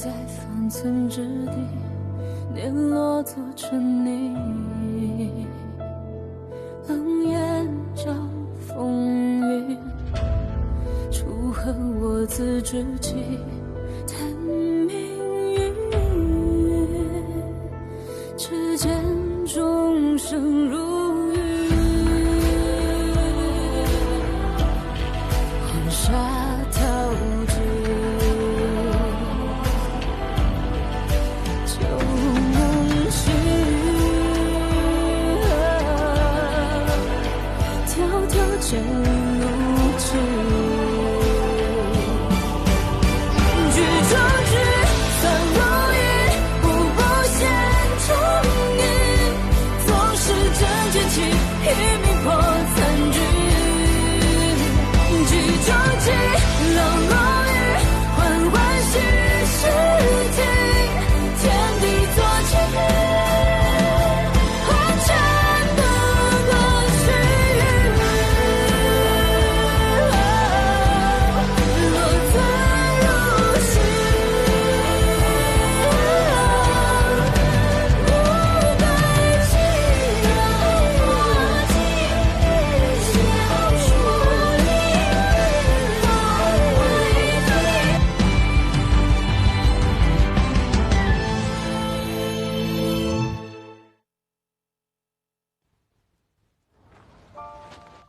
在方寸之地，碾落做成泥。冷眼照风雨，楚河我自知己，叹命运。只见众生如雨，黄沙淘尽。 剑入鞘，举中之算如意，步步陷中意，总是真剑气，一命破残局。举中计，冷落雨，缓缓息时停，天地作棋。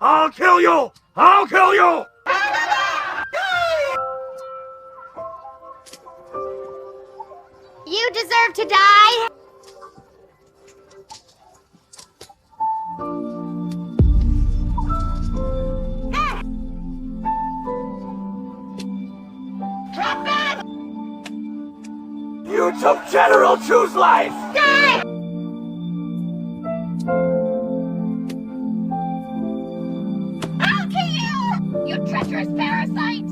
I'll kill you! I'll kill you! You deserve to die! You took General Chu's life! Die! I'll kill you! You treacherous parasite!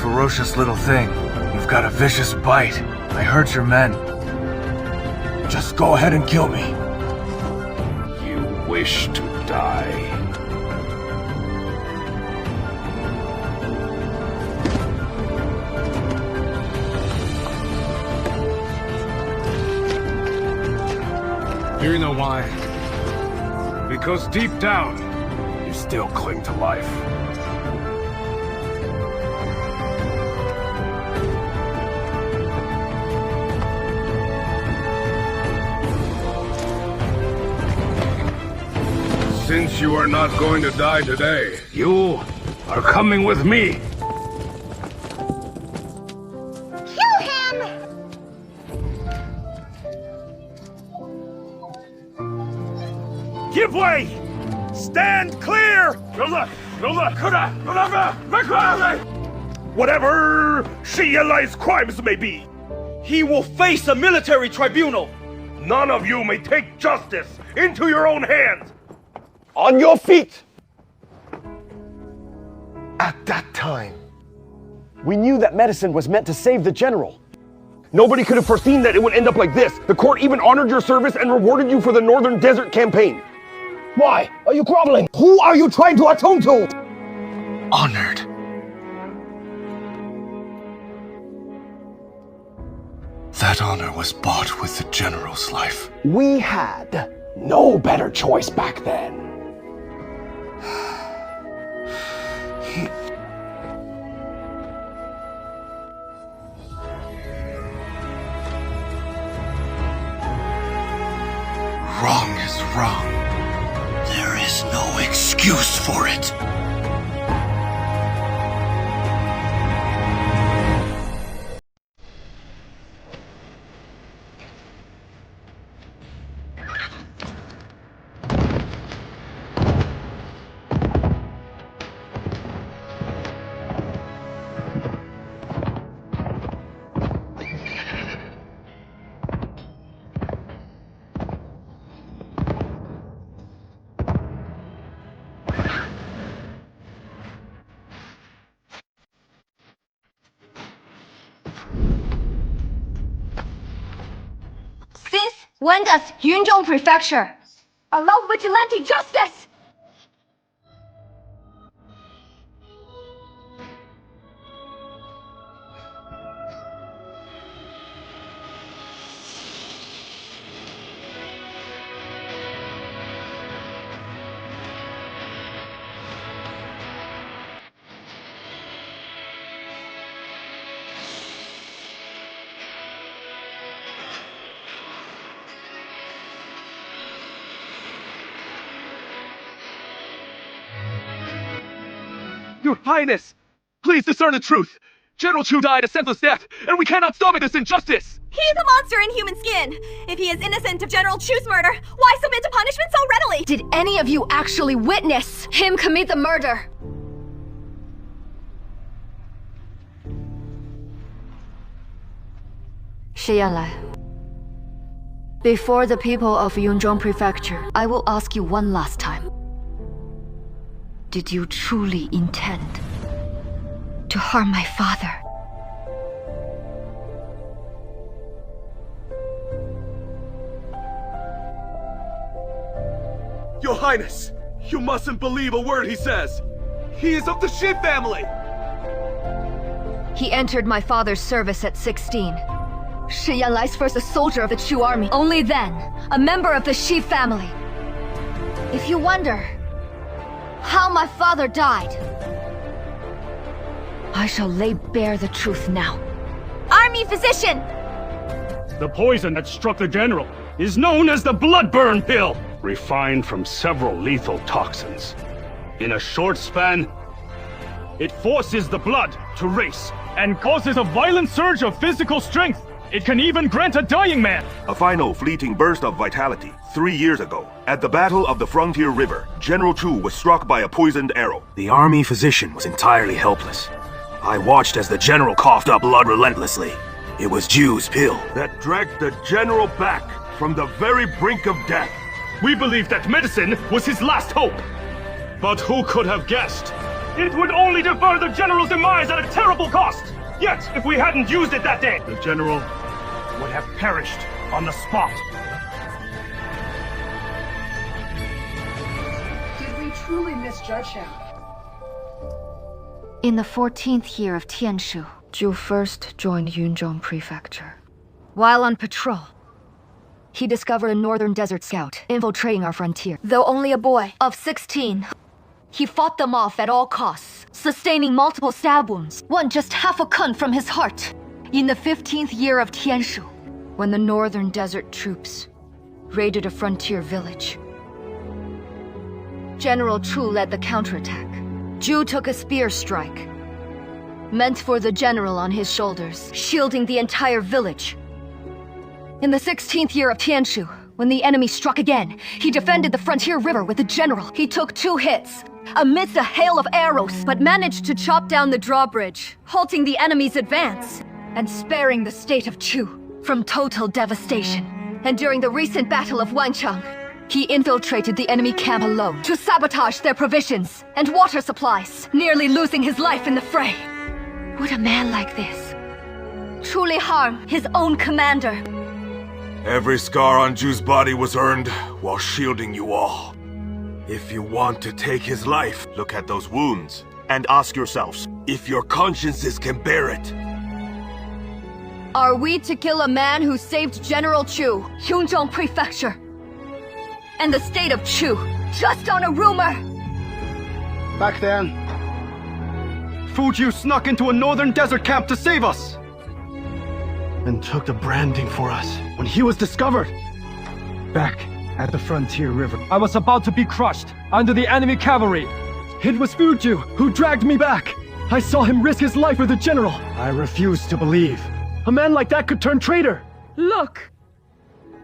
Ferocious little thing. You've got a vicious bite. I hurt your men. Just go ahead and kill me. You wish to die. You know why? Because deep down, You still cling to life. since you are not going to die today, you are coming with me. Kill him! Give way! Stand clear! Whatever Xie Yanlai's crimes may be, he will face a military tribunal. none of you may take justice into your own hands. On your feet! At that time, we knew that medicine was meant to save the general. Nobody could have foreseen that it would end up like this. The court even honored your service and rewarded you for the Northern Desert Campaign. Why are you groveling? Who are you trying to atone to? Honored. That honor was bought with the general's life. We had no better choice back then. Wrong is wrong. There is no excuse for it. When does Yunzhong Prefecture allow vigilante justice? Your Highness! Please discern the truth! General Chu died a senseless death, and we cannot stomach this injustice! He's a monster in human skin! If he is innocent of General Chu's murder, why submit to punishment so readily? Did any of you actually witness him commit the murder? Xie Yanlai. Before the people of Yunzhong Prefecture, I will ask you one last time. Did you truly intend to harm my father? Your Highness, you mustn't believe a word he says! He is of the Xie family! He entered my father's service at 16. Xie Yanlai's first a soldier of the Chu army. Only then, a member of the Xie family. If you wonder how my father died, I shall lay bare the truth now. Army physician! The poison that struck the general is known as the blood burn pill, refined from several lethal toxins. In a short span, it forces the blood to race and causes a violent surge of physical strength. It can even grant a dying man a final fleeting burst of vitality 3 years ago. At the Battle of the Frontier River, General Chu was struck by a poisoned arrow. The army physician was entirely helpless. I watched as the general coughed up blood relentlessly. It was Ju's pill that dragged the general back from the very brink of death. We believe that medicine was his last hope. But who could have guessed? It would only defer the general's demise at a terrible cost. Yet, if we hadn't used it that day, the general would have perished on the spot. Did we truly misjudge him? In the 14th year of Tianshu, Chu first joined Yunzhong Prefecture. While on patrol, he discovered a northern desert scout infiltrating our frontier. Though only a boy of 16, he fought them off at all costs, sustaining multiple stab wounds, one just half a kun from his heart. In the 15th year of Tianshu, when the northern desert troops raided a frontier village, General Chu led the counterattack. Chu took a spear strike, meant for the general on his shoulders, shielding the entire village. In the 16th year of Tianshu, when the enemy struck again, he defended the frontier river with the general. He took 2 hits amidst a hail of arrows, but managed to chop down the drawbridge, halting the enemy's advance and sparing the state of Chu from total devastation. And during the recent battle of Wancheng, he infiltrated the enemy camp alone to sabotage their provisions and water supplies, nearly losing his life in the fray. Would a man like this truly harm his own commander? Every scar on Ju's body was earned while shielding you all. If you want to take his life, look at those wounds and ask yourselves if your consciences can bear it. Are we to kill a man who saved General Chu, Yunzhong Prefecture, and the state of Chu, just on a rumor? Back then, Fujiu snuck into a northern desert camp to save us! and took the branding for us when he was discovered. Back at the frontier river. I was about to be crushed under the enemy cavalry. It was YOUKU who dragged me back. I saw him risk his life for the general. I refused to believe. A man like that could turn traitor. Look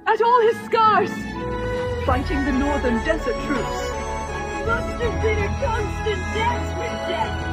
at all his scars. Fighting the northern desert troops. Must have been a constant dance with death.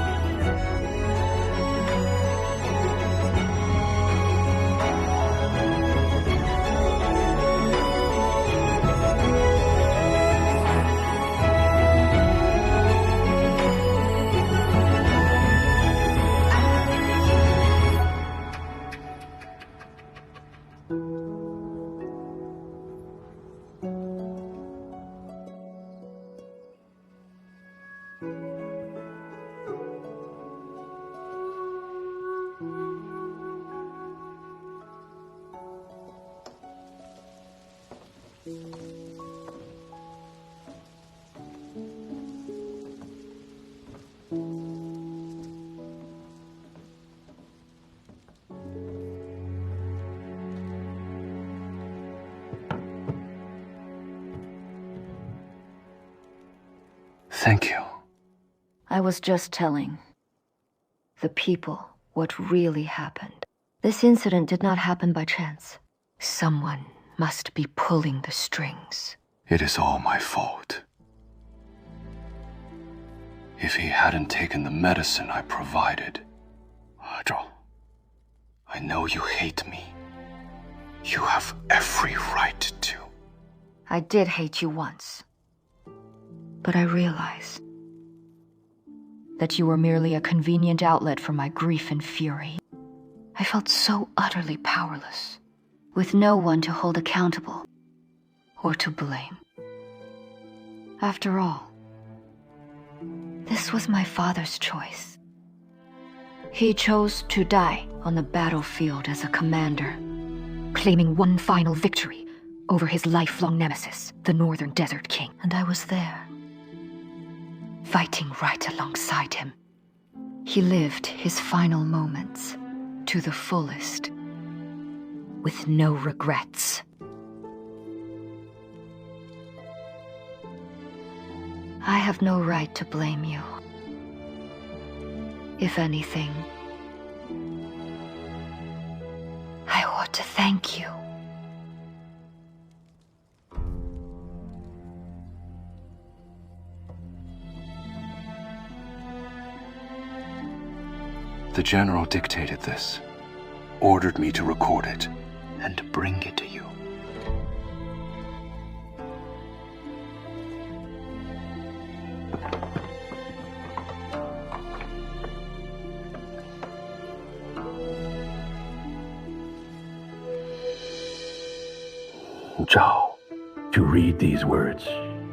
Thank you. I was just telling the people what really happened. This incident did not happen by chance. Someone must be pulling the strings. It is all my fault. If he hadn't taken the medicine I provided... Zhao, I know you hate me. You have every right to. I did hate you once. But I realized that you were merely a convenient outlet for my grief and fury. I felt so utterly powerless, with no one to hold accountable or to blame. After all, this was my father's choice. He chose to die on the battlefield as a commander, claiming one final victory over his lifelong nemesis, the Northern Desert King. And I was there, fighting right alongside him. He lived his final moments to the fullest, with no regrets. I have no right to blame you. If anything, I ought to thank you. The general dictated this, ordered me to record it, and to bring it to you. Zhao, to read these words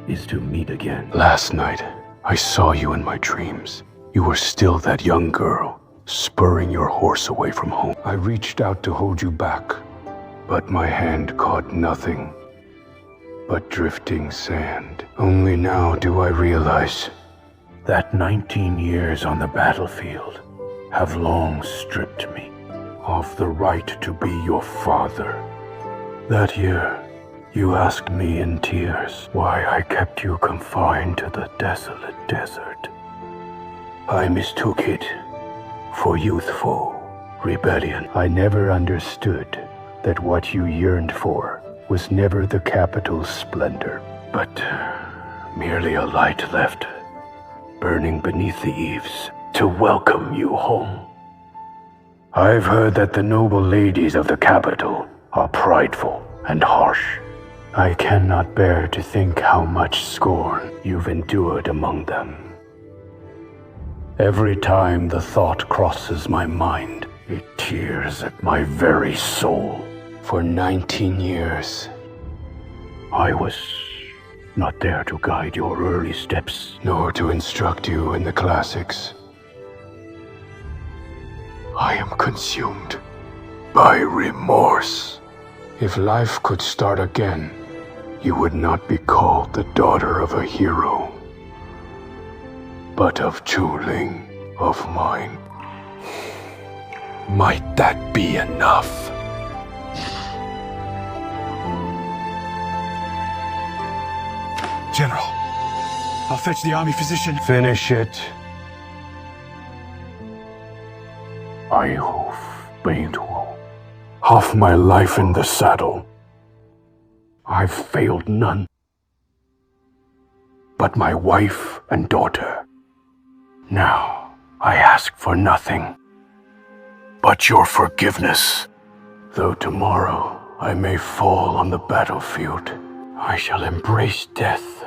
is to meet again. Last night, I saw you in my dreams. You were still that young girl, spurring your horse away from home. I reached out to hold you back, but my hand caught nothing but drifting sand. Only now do I realize that 19 years on the battlefield have long stripped me of the right to be your father. That year, you asked me in tears why I kept you confined to the desolate desert. I mistook it for youthful rebellion. I never understood that what you yearned for was never the capital's splendor, but merely a light left, burning beneath the eaves to welcome you home. I've heard that the noble ladies of the capital are prideful and harsh. I cannot bear to think how much scorn you've endured among them. Every time the thought crosses my mind, it tears at my very soul. For 19 years, I was not there to guide your early steps, nor to instruct you in the classics. I am consumed by remorse. If life could start again, you would not be called the daughter of a hero, but of Chu Ling, of mine. Might that be enough? General, I'll fetch the army physician. Finish it. I hope half my life in the saddle. I've failed none. But my wife and daughter. Now, I ask for nothing but your forgiveness. Though tomorrow I may fall on the battlefield, I shall embrace death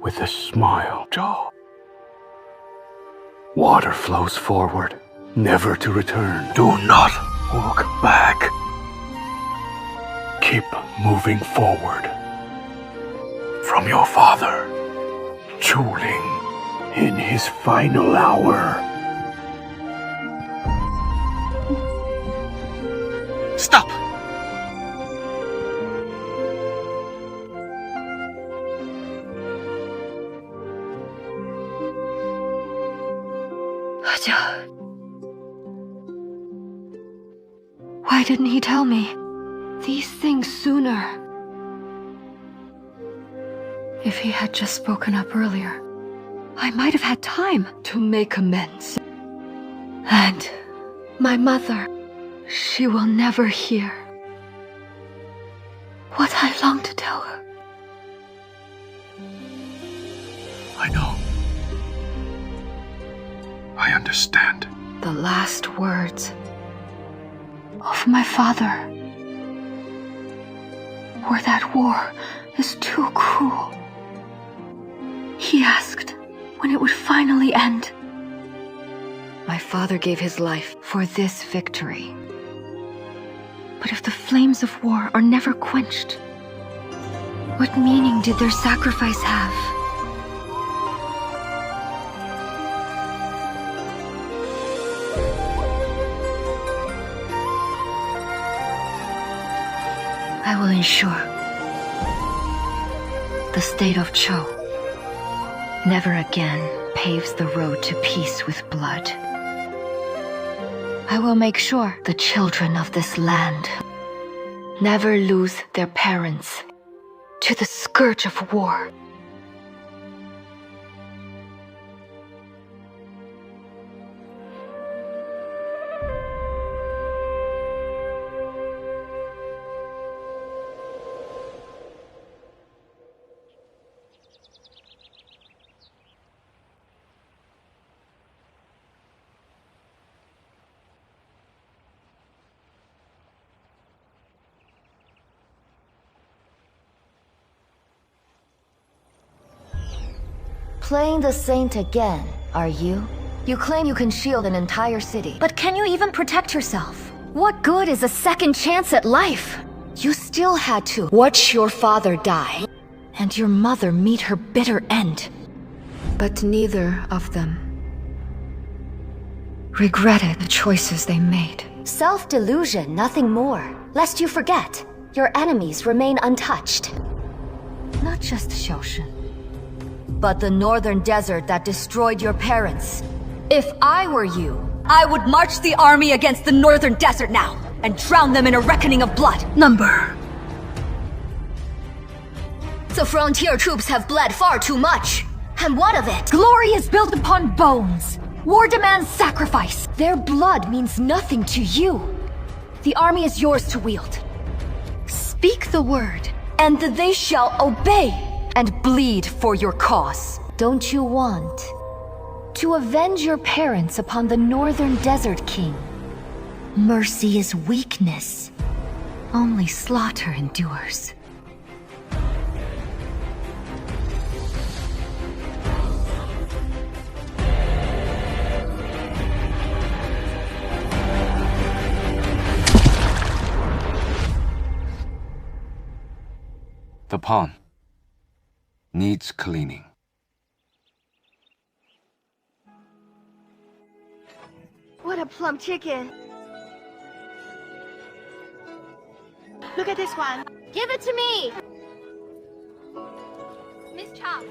with a smile. Zhao. Water flows forward, never to return. Do not walk back. Keep moving forward. From your father, Chu Ling, in his final hour. Stop! Why didn't he tell me these things sooner? If he had just spoken up earlier, I might have had time to make amends. And my mother, she will never hear what I long to tell her. I know. I understand. The last words of my father were that war is too cruel. He asked when it would finally end. My father gave his life for this victory. But if the flames of war are never quenched, what meaning did their sacrifice have? I will ensure the State of Chu never again paves the road to peace with blood. I will make sure the children of this land never lose their parents to the scourge of war. Playing the saint again, are you? You claim you can shield an entire city. But can you even protect yourself? What good is a second chance at life? You still had to watch your father die, and your mother meet her bitter end. But neither of them regretted the choices they made. Self-delusion, nothing more. Lest you forget, your enemies remain untouched. Not just Xiao Xun, but the northern desert that destroyed your parents. If I were you, I would march the army against the northern desert now, and drown them in a reckoning of blood. Number. The frontier troops have bled far too much. And what of it? Glory is built upon bones. War demands sacrifice. Their blood means nothing to you. The army is yours to wield. Speak the word, and they shall obey and bleed for your cause. Don't you want to avenge your parents upon the northern desert king? Mercy is weakness. Only slaughter endures. The pawn needs cleaning. What a plump chicken. Look at this one. Give it to me. Miss Chow.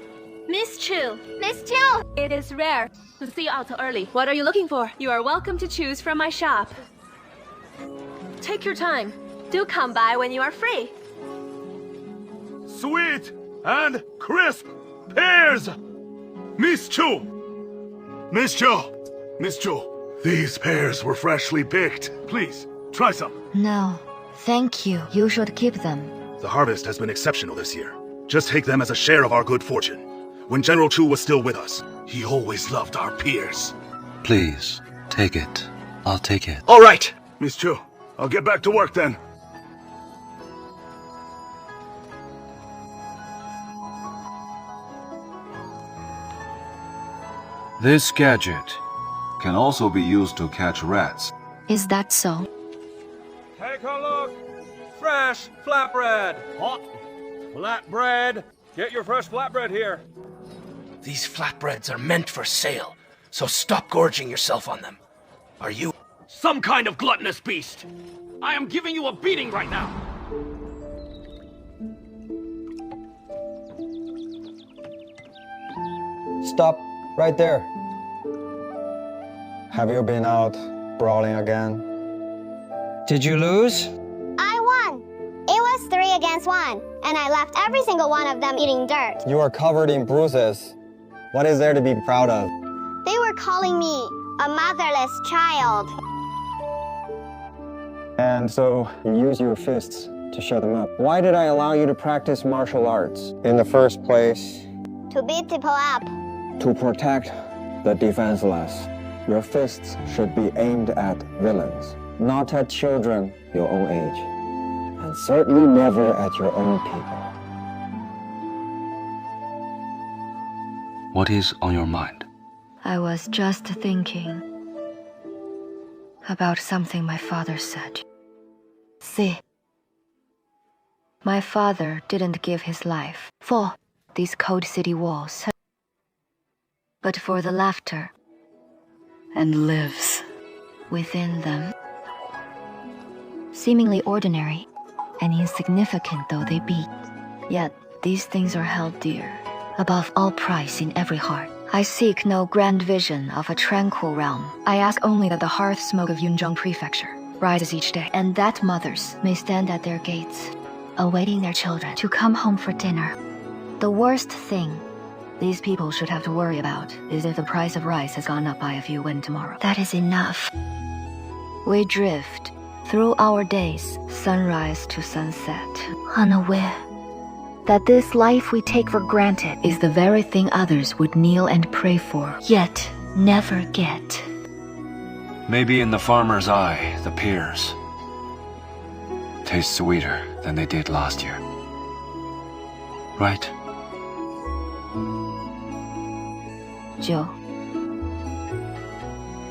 Miss Chu. Miss Chu. It is rare to see you out so early. What are you looking for? You are welcome to choose from my shop. Take your time. Do come by when you are free. Sweet and crisp. Pears! Miss Chu! Miss Chu! Miss Chu, these pears were freshly picked. Please, try some. No, thank you. You should keep them. The harvest has been exceptional this year. Just take them as a share of our good fortune. When General Chu was still with us, he always loved our pears. Please, take it. I'll take it. All right! Miss Chu, I'll get back to work then. This gadget can also be used to catch rats. Is that so? Take a look! Fresh flatbread! Hot flatbread! Get your fresh flatbread here. These flatbreads are meant for sale, so stop gorging yourself on them. Are you Some kind of gluttonous beast! I am giving you a beating right now! Stop right there. Have you been out brawling again? Did you lose? I won. It was 3 against 1, and I left every single one of them eating dirt. You are covered in bruises. What is there to be proud of? They were calling me a motherless child. And so you use your fists to shut them up. Why did I allow you to practice martial arts in the first place? To beat people up. To protect the defenseless. Your fists should be aimed at villains, not at children your own age. And certainly never at your own people. What is on your mind? I was just thinking about something my father said. See, my father didn't give his life for these cold city walls, but for the laughter and lives within them. Seemingly ordinary and insignificant though they be, yet these things are held dear, above all price in every heart. I seek no grand vision of a tranquil realm. I ask only that the hearth smoke of Yunzhong Prefecture rises each day, and that mothers may stand at their gates, awaiting their children to come home for dinner. The worst thing these people should have to worry about is if the price of rice has gone up by a few wen tomorrow. That is enough. We drift through our days, sunrise to sunset, unaware that this life we take for granted is the very thing others would kneel and pray for, yet never get. Maybe in the farmer's eye, the pears taste sweeter than they did last year. Right? Jiu,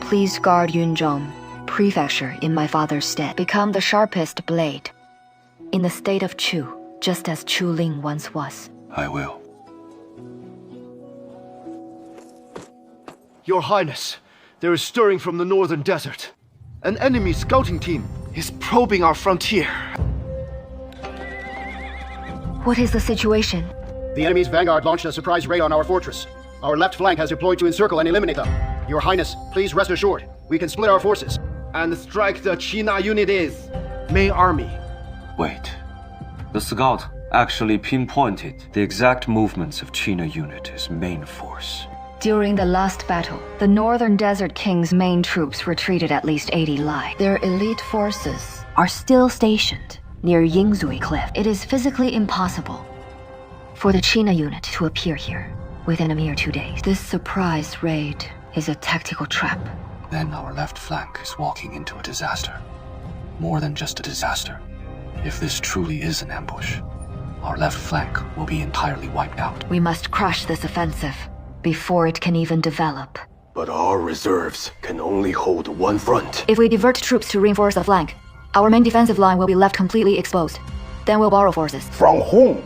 please guard Yunzhong Prefecture in my father's stead. Become the sharpest blade in the state of Chu, just as Chu Ling once was. I will. Your Highness, there is stirring from the northern desert. An enemy scouting team is probing our frontier. What is the situation? The enemy's vanguard launched a surprise raid on our fortress. Our left flank has deployed to encircle and eliminate them. Your Highness, please rest assured, we can split our forces and strike the China units, main army. Wait. The scout actually pinpointed the exact movements of China unit's main force. During the last battle, the Northern Desert King's main troops retreated at least 80 li. Their elite forces are still stationed near Yingzui Cliff. It is physically impossible for the China unit to appear here within a mere 2 days. This surprise raid is a tactical trap. Then our left flank is walking into a disaster. More than just a disaster. If this truly is an ambush, our left flank will be entirely wiped out. We must crush this offensive before it can even develop. But our reserves can only hold one front. If we divert troops to reinforce the flank, our main defensive line will be left completely exposed. Then we'll borrow forces. From whom?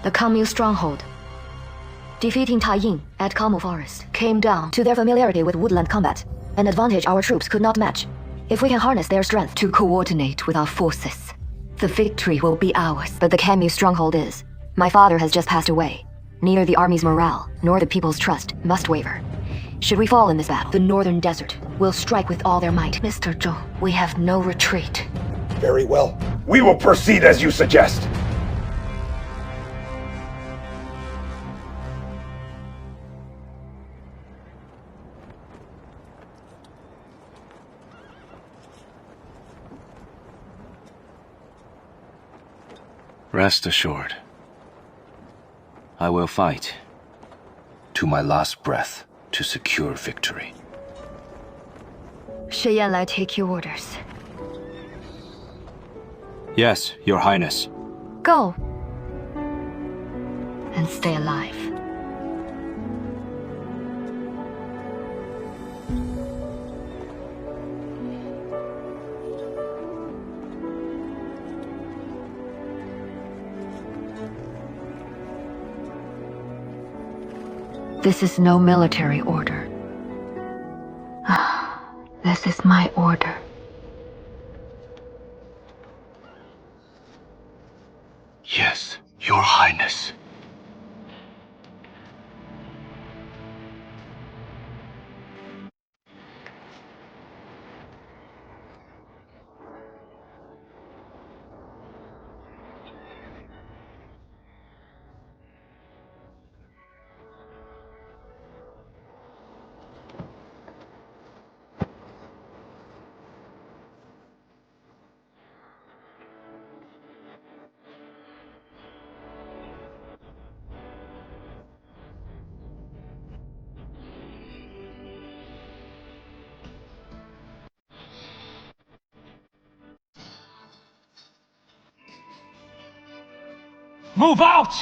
The Kammu stronghold. Defeating Taiying at Kammu Forest came down to their familiarity with woodland combat, an advantage our troops could not match. If we can harness their strength to coordinate with our forces, the victory will be ours. But the Kammu stronghold is. My father has just passed away. Neither the army's morale nor the people's trust must waver. Should we fall in this battle, the Northern Desert will strike with all their might. Mr. Zhou, we have no retreat. Very well. We will proceed as you suggest. Rest assured, I will fight to my last breath to secure victory. Xie Yanlai, take your orders. Yes, Your Highness. Go. And stay alive. This is no military order. This is my order. Yes, Your Highness. Move out!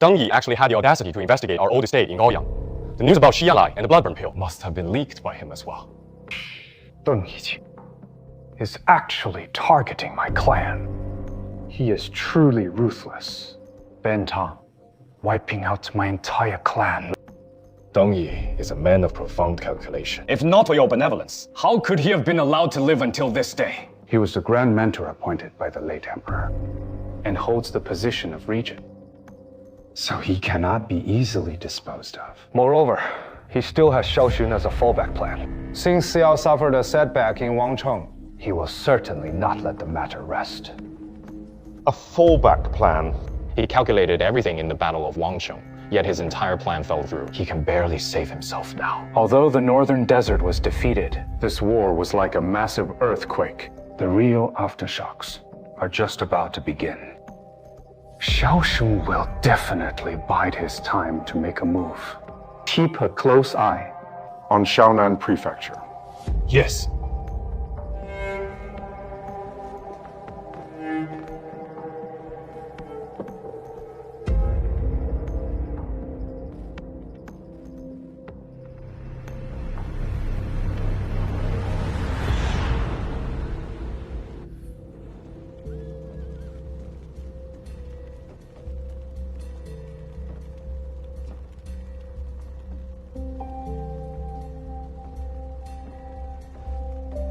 Deng Yi actually had the audacity to investigate our old estate in Gaoyang. The news about Xie Yanlai and the bloodburn pill must have been leaked by him as well. Deng Yi is actually targeting my clan. He is truly ruthless, bent on wiping out my entire clan. Deng Yi is a man of profound calculation. If not for your benevolence, how could he have been allowed to live until this day? He was the Grand Mentor appointed by the late Emperor, and holds the position of Regent. So he cannot be easily disposed of. Moreover, he still has Xiao Xun as a fallback plan. Since Xiao suffered a setback in Wangcheng, he will certainly not let the matter rest. A fallback plan? He calculated everything in the Battle of Wangcheng, yet his entire plan fell through. He can barely save himself now. Although the Northern Desert was defeated, this war was like a massive earthquake. The real aftershocks are just about to begin. Xiao Xun will definitely bide his time to make a move. Keep a close eye on Xiaonan Prefecture. Yes.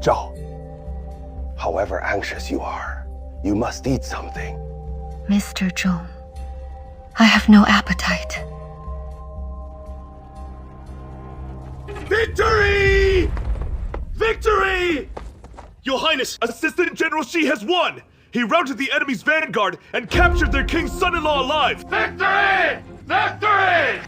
Zhao, however anxious you are, you must eat something. Mr. Zhong, I have no appetite. Victory! Victory! Your Highness, Assistant General Xi has won! He routed the enemy's vanguard and captured their king's son-in-law alive! Victory! Victory!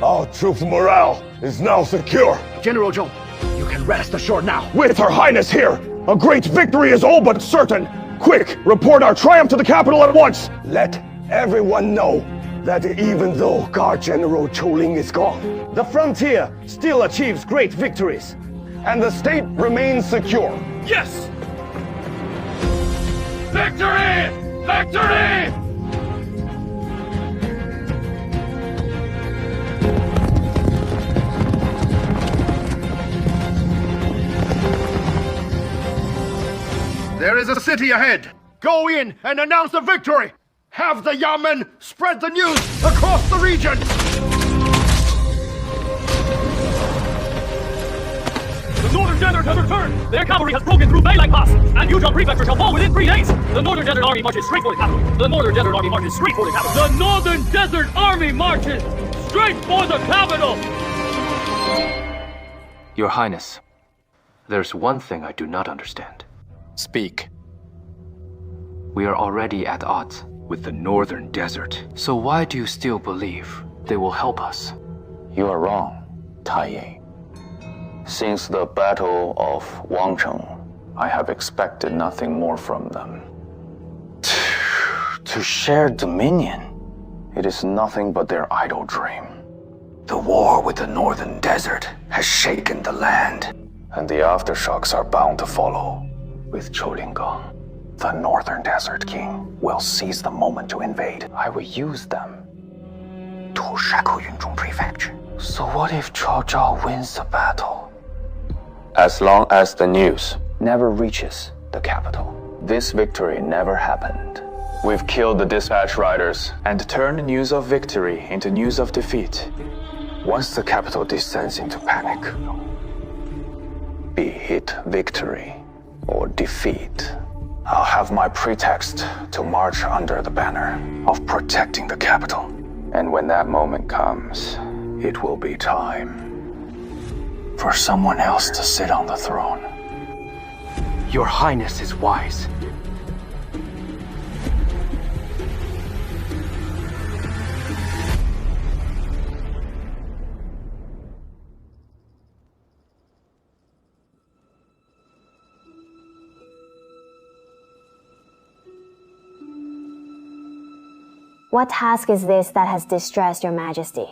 Our troops' morale is now secure. General Zhong, you can rest assured now. With Her Highness here, a great victory is all but certain. Quick, report our triumph to the capital at once. Let everyone know that even though Guard General Chouling is gone, the frontier still achieves great victories, and the state remains secure. Yes! Victory! Victory! There is a city ahead. Go in and announce the victory. Have the Yamen spread the news across the region. The Northern Desert has returned! Their cavalry has broken through Beilai Pass, and Yuzhong Prefecture shall fall within 3 days! The Northern Desert Army marches straight for the capital! The Northern Desert Army marches straight for the capital! The Northern Desert Army marches straight for the capital! Your Highness, there's one thing I do not understand. Speak. We are already at odds with the Northern Desert. So why do you still believe they will help us? You are wrong, Tai Ying. Since the Battle of Wangcheng, I have expected nothing more from them. To share dominion, it is nothing but their idle dream. The war with the Northern Desert has shaken the land, and the aftershocks are bound to follow. With Cholingang, the Northern Desert King will seize the moment to invade. I will use them to shackle Yunzhong Prefecture. So what if Chu Zhao wins the battle? As long as the news never reaches the capital, this victory never happened. We've killed the dispatch riders and turned news of victory into news of defeat. Once the capital descends into panic, be it victory or defeat, I'll have my pretext to march under the banner of protecting the capital. And when that moment comes, it will be time for someone else to sit on the throne. Your Highness is wise. What task is this that has distressed your majesty?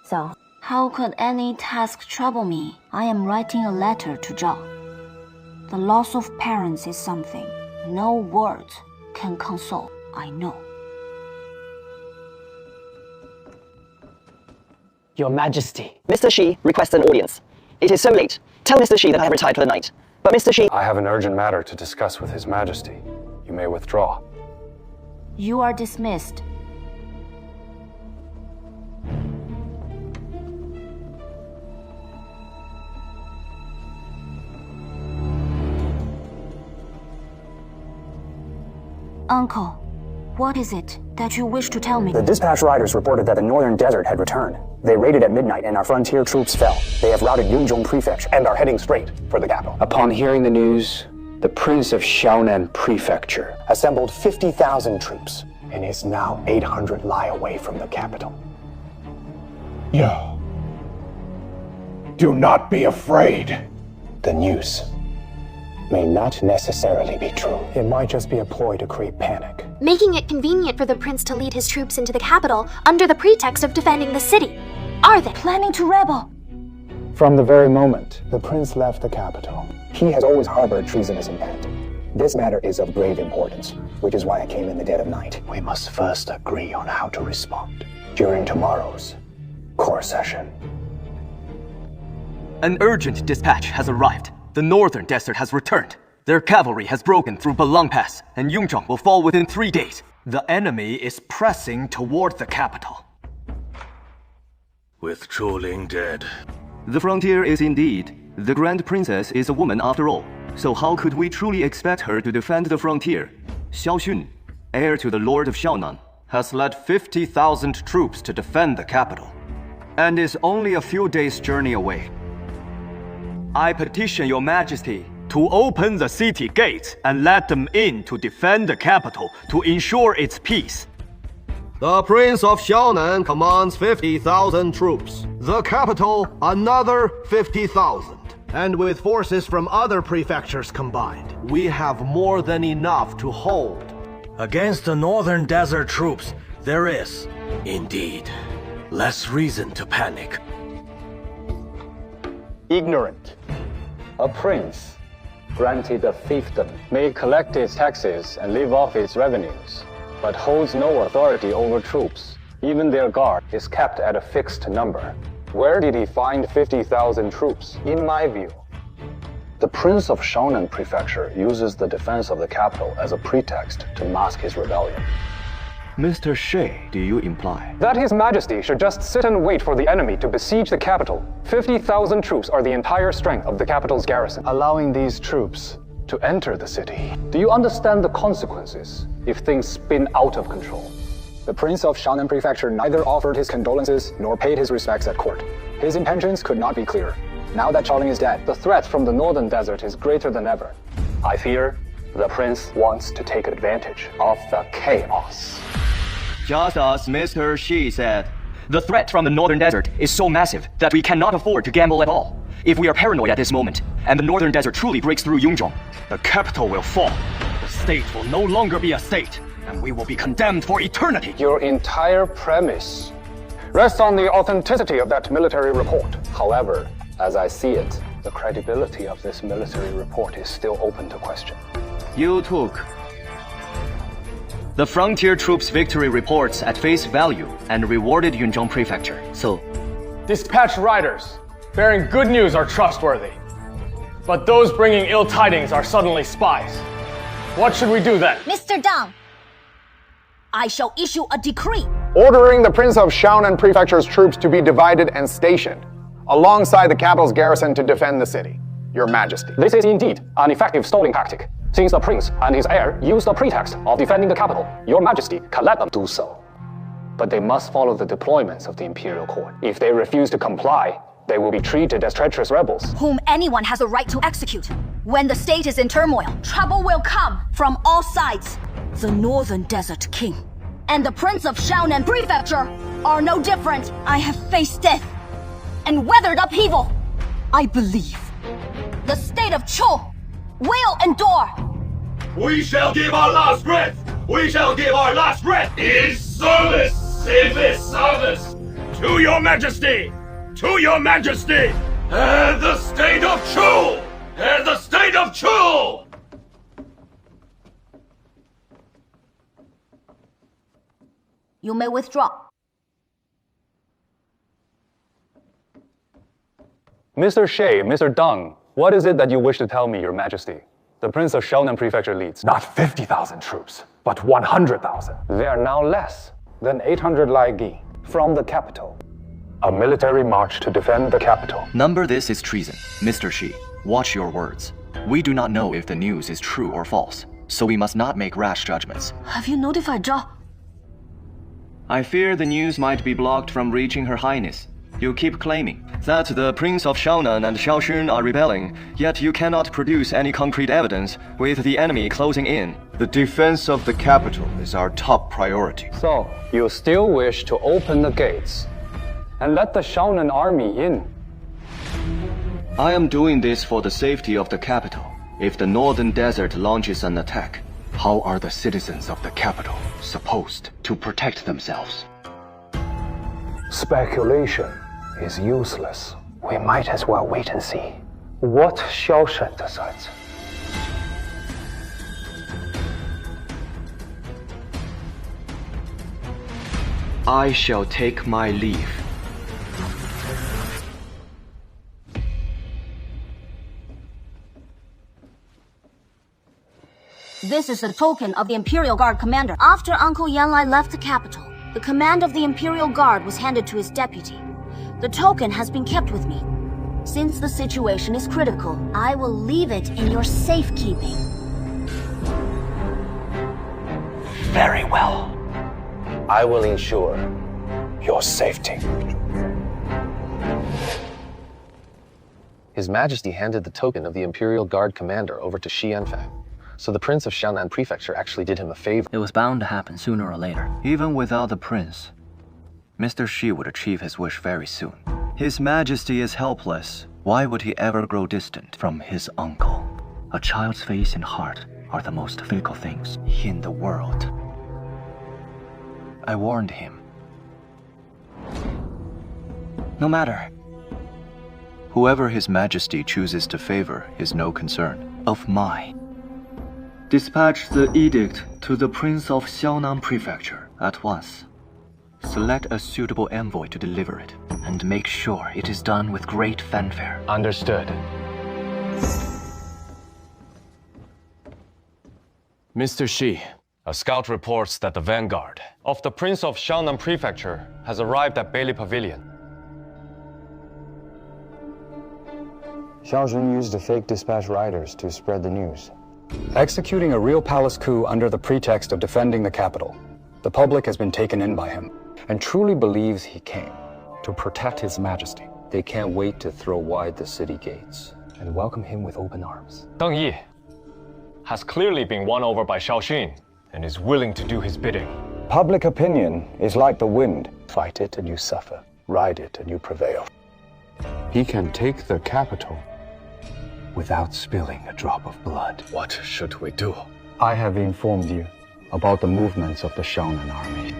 So, how could any task trouble me? I am writing a letter to Zhao. The loss of parents is something no words can console, I know. Your Majesty, Mr. Xi requests an audience. It is so late. Tell Mr. Xi that I have retired for the night. But Mr. Xi... I have an urgent matter to discuss with His Majesty. You may withdraw. You are dismissed. Uncle, what is it that you wish to tell me? The dispatch riders reported that the Northern Desert had returned. They raided at midnight and our frontier troops fell. They have routed Yunzhong Prefecture and are heading straight for the capital. Upon hearing the news, the Prince of Xiaonan Prefecture assembled 50,000 troops and is now 800 li away from the capital. Yo. Do not be afraid. The news may not necessarily be true. It might just be a ploy to create panic. Making it convenient for the prince to lead his troops into the capital under the pretext of defending the city. Are they planning to rebel? From the very moment the prince left the capital, he has always harbored treasonous intent. This matter is of grave importance, which is why I came in the dead of night. We must first agree on how to respond during tomorrow's core session. An urgent dispatch has arrived. The Northern Desert has returned. Their cavalry has broken through Belang Pass, and Yunzhong will fall within 3 days. The enemy is pressing toward the capital. With Chuling dead. The frontier is indeed. The Grand Princess is a woman after all. So how could we truly expect her to defend the frontier? Xiao Xun, heir to the Lord of Xiaonan, has led 50,000 troops to defend the capital, and is only a few days' journey away. I petition your majesty to open the city gates and let them in to defend the capital to ensure its peace. The Prince of Xiaonan commands 50,000 troops. The capital, another 50,000. And with forces from other prefectures combined, we have more than enough to hold. Against the Northern Desert troops, there is, indeed, less reason to panic. Ignorant. A prince, granted a fiefdom, may collect its taxes and live off its revenues, but holds no authority over troops. Even their guard is kept at a fixed number. Where did he find 50,000 troops? In my view, The Prince of Xiaonan Prefecture uses the defense of the capital as a pretext to mask his rebellion. Mr. Xie, do you imply? That His Majesty should just sit and wait for the enemy to besiege the capital. 50,000 troops are the entire strength of the capital's garrison. Allowing these troops to enter the city. Do you understand the consequences if things spin out of control? The Prince of Xiaonan Prefecture neither offered his condolences nor paid his respects at court. His intentions could not be clearer. Now that Xiaoling is dead, the threat from the northern desert is greater than ever. I fear the prince wants to take advantage of the chaos. Just as Mr. Xi said, the threat from the northern desert is so massive that we cannot afford to gamble at all. If we are paranoid at this moment, and the northern desert truly breaks through Yongzhong, the capital will fall. The state will no longer be a state, and we will be condemned for eternity. Your entire premise rests on the authenticity of that military report. However, as I see it, the credibility of this military report is still open to question. You took the frontier troops' victory reports at face value and rewarded Yunzhong Prefecture. So, Dispatch riders bearing good news are trustworthy, but those bringing ill tidings are suddenly spies. What should we do then? Mr. Dang, I shall issue a decree ordering the Prince of Xiaonan Prefecture's troops to be divided and stationed alongside the capital's garrison to defend the city. Your Majesty. This is indeed an effective stalling tactic. Since the prince and his heir used the pretext of defending the capital, Your Majesty can let them do so. But they must follow the deployments of the imperial court. If they refuse to comply, they will be treated as treacherous rebels, whom anyone has a right to execute. When the state is in turmoil, trouble will come from all sides. The Northern Desert King and the Prince of Xiaonan Prefecture are no different. I have faced death and weathered upheaval. I believe the State of Chu will endure. We shall give our last breath! We shall give our last breath in service! In this service! To Your Majesty! To Your Majesty! And the State of Chu! And the State of Chu! You may withdraw. Mr. Xie, Mr. Deng, what is it that you wish to tell me, Your Majesty? The Prince of Xiaonan Prefecture leads. Not 50,000 troops, but 100,000. They are now less than 800 Laigi from the capital. A military march to defend the capital. Number this is treason. Mr. Xi, watch your words. We do not know if the news is true or false, so we must not make rash judgments. Have you notified Zhao? I fear the news might be blocked from reaching Her Highness. You keep claiming that the Prince of Xiaonan and Xiao Xun are rebelling, yet you cannot produce any concrete evidence with the enemy closing in. The defense of the capital is our top priority. So, you still wish to open the gates and let the Xiaonan army in? I am doing this for the safety of the capital. If the northern desert launches an attack, how are the citizens of the capital supposed to protect themselves? Speculation is useless. We might as well wait and see what Xiao Xun decides. I shall take my leave. This is the token of the Imperial Guard commander. After Uncle Yanlai left the capital, the command of the Imperial Guard was handed to his deputy. The token has been kept with me. Since the situation is critical, I will leave it in your safekeeping. Very well. I will ensure your safety. His Majesty handed the token of the Imperial Guard commander over to Xi Yanfang. So the Prince of Xiaonan Prefecture actually did him a favor. It was bound to happen sooner or later. Even without the prince, Mr. Xi would achieve his wish very soon. His Majesty is helpless. Why would he ever grow distant from his uncle? A child's face and heart are the most fickle things in the world. I warned him. No matter. Whoever His Majesty chooses to favor is no concern of mine. Dispatch the edict to the Prince of Xiaonan Prefecture at once. Select a suitable envoy to deliver it, and make sure it is done with great fanfare. Understood. Mr. Xi, a scout reports that the vanguard of the Prince of Xiaonan Prefecture has arrived at Bailey Pavilion. Xiao Xun used the fake dispatch riders to spread the news. Executing a real palace coup under the pretext of defending the capital. The public has been taken in by him, and truly believes he came to protect His Majesty. They can't wait to throw wide the city gates and welcome him with open arms. Deng Yi has clearly been won over by Xiao Xun and is willing to do his bidding. Public opinion is like the wind. Fight it and you suffer. Ride it and you prevail. He can take the capital without spilling a drop of blood. What should we do? I have informed you about the movements of the Xiaonan army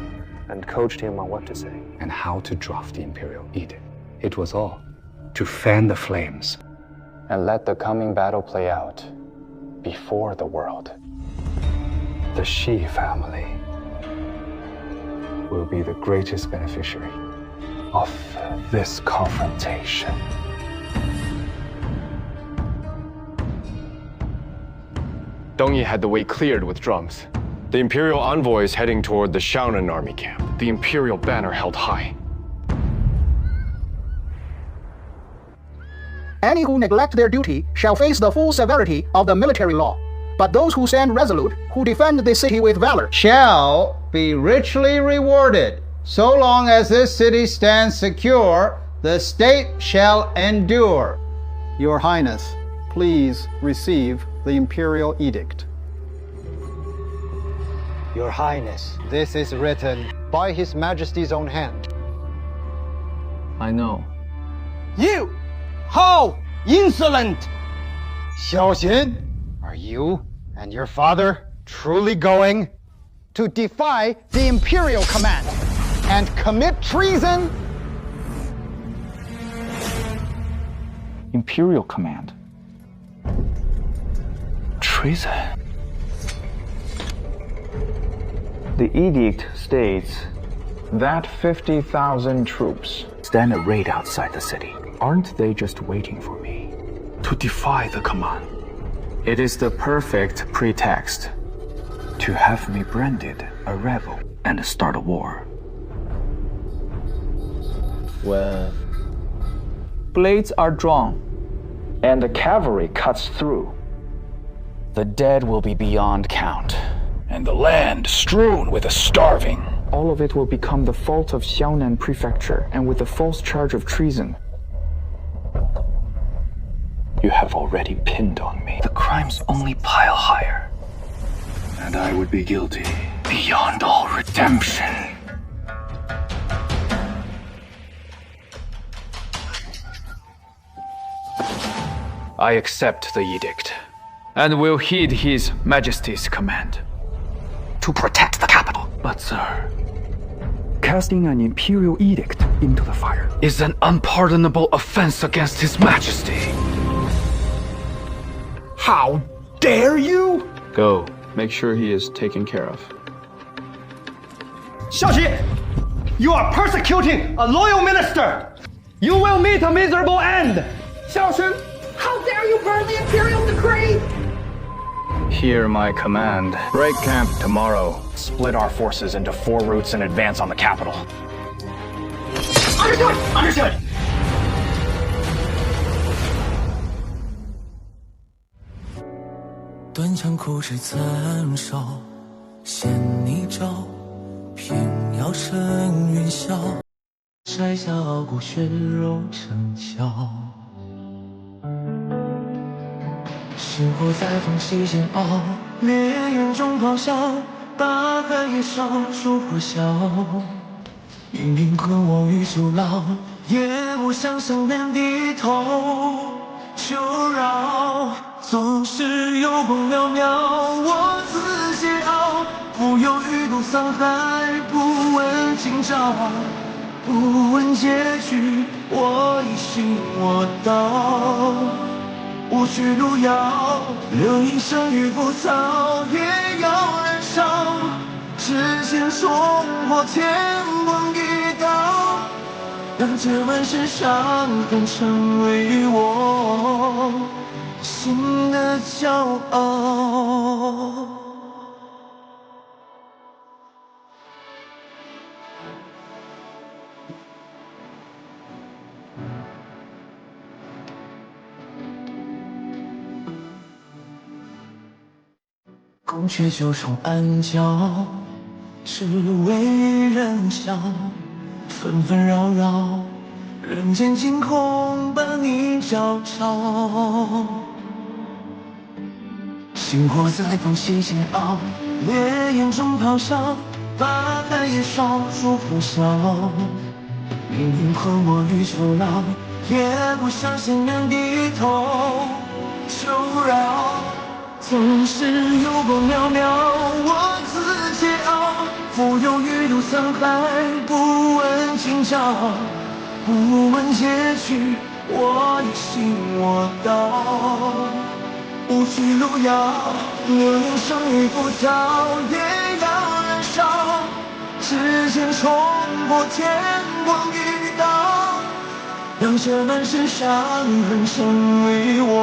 and coached him on what to say and how to draft the imperial edict. It was all to fan the flames and let the coming battle play out before the world. The Xi family will be the greatest beneficiary of this confrontation. Deng Yi had the way cleared with drums. The Imperial envoy is heading toward the Xiaonan army camp, the Imperial banner held high. Any who neglect their duty shall face the full severity of the military law. But those who stand resolute, who defend the city with valor, shall be richly rewarded. So long as this city stands secure, the state shall endure. Your Highness, please receive the imperial edict. Your Highness, this is written by His Majesty's own hand. I know. You! How insolent! Xiao Xun, are you and your father truly going To defy the imperial command and commit treason? Imperial command. Treason. The edict states that 50,000 troops stand arrayed outside the city. Aren't they just waiting for me to defy the command? It is the perfect pretext to have me branded a rebel and start a war. When blades are drawn and the cavalry cuts through, the dead will be beyond count, and the land strewn with the starving. All of it will become the fault of Xiaonan Prefecture, and with the false charge of treason. You have already pinned on me. The crimes only pile higher. And I would be guilty beyond all redemption. I accept the edict, and will heed His Majesty's command to protect the capital. But sir, casting an imperial edict into the fire is an unpardonable offense against His Majesty. How dare you? Go, make sure he is taken care of. Xiao Xi, you are persecuting a loyal minister! You will meet a miserable end! Xiao Xun, how dare you burn the imperial decree! Hear my command. Break camp tomorrow. Split our forces into 4 routes and advance on the capital. Understood! Understood!短枪苦事残烧，衔泥沼，平遥生云霄，筛下傲骨血肉成鞘。星火在缝隙间熬，烈焰中咆哮，大海也烧，烛火消。命运困我于阻挠，也不想向天低头。求饶，总是有功渺渺，我自桀骜，不忧欲渡沧海，不问今朝，不问结局，我一心我道，无需路遥，留一生于浮草，也要燃烧，只见重破天崩一刀。让这满身伤痕成为我心的骄傲。宫阙九重暗角，只为人笑，纷纷扰扰，人间惊恐伴你交吵。星火在缝隙煎熬，烈焰中咆哮，把寒夜烧出火烧。命运困我于囚牢，也不想显然低头求饶。总是有功渺渺，我自桀骜，浮游于度沧海，不问今朝，不问结局，我一心我道。无需路遥，人生已浮躁，也要燃烧。指尖冲破天光与刀，让这满身伤痕成为我